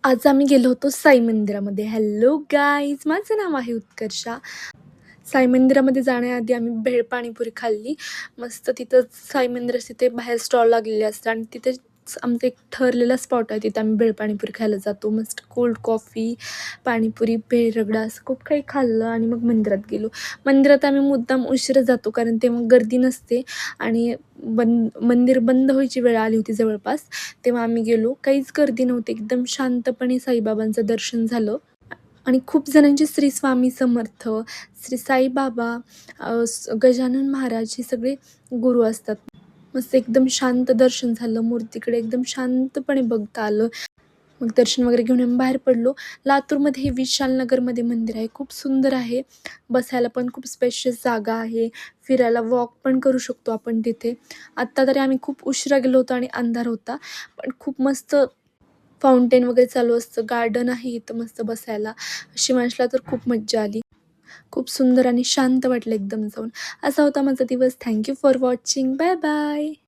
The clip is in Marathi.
आज आम्ही गेलो होतो साई मंदिरामध्ये. हॅलो गाईज, माझं नाव आहे उत्कर्षा. साई मंदिरामध्ये जाण्याआधी आम्ही भेळ पाणीपुरी खाल्ली. मस्त तिथं साई मंदिराच्या तिथे बाहेर स्टॉल लागलेले असतात आणि तिथेच आमचा एक ठरलेला स्पॉट आहे. तिथे आम्ही भेळ पाणीपुरी खायला जातो. मस्त कोल्ड कॉफी, पाणीपुरी, भेळ, रगडा असं खूप काही खाल्लं आणि मग मंदिरात गेलो. मंदिरात आम्ही मुद्दाम उशिरा जातो कारण तेव्हा गर्दी नसते आणि मंदिर बंद व्हायची वेळ आली होती जवळपास. तेव्हा आम्ही गेलो. काहीच गर्दी नव्हती. एकदम शांतपणे साईबाबांचं दर्शन झालं. आणि खूप जणांचे श्री स्वामी समर्थ, श्री साईबाबा, गजानन महाराज हे सगळे गुरु असतात. मस्त एकदम शांत दर्शन झालं. मूर्तीकडे एकदम शांतपणे बघता आलं. मग दर्शन वगैरे घेऊन आम्ही बाहेर पडलो. लातूरमध्ये हे विशालनगरमध्ये मंदिर आहे. खूप सुंदर आहे. बसायला पण खूप स्पेशियस जागा आहे. फिरायला वॉक पण करू शकतो आपण तिथे. आत्ता तरी आम्ही खूप उशिरा गेलो होतो आणि अंधार होता. पण खूप मस्त फाउंटेन वगैरे चालू असतं. गार्डन आहे इथं मस्त बसायला. शिवांशला तर खूप मज्जा आली. खूप सुंदर आणि शांत वाटलं एकदम जाऊन. असा होता माझा दिवस. Thank you for watching. Bye bye.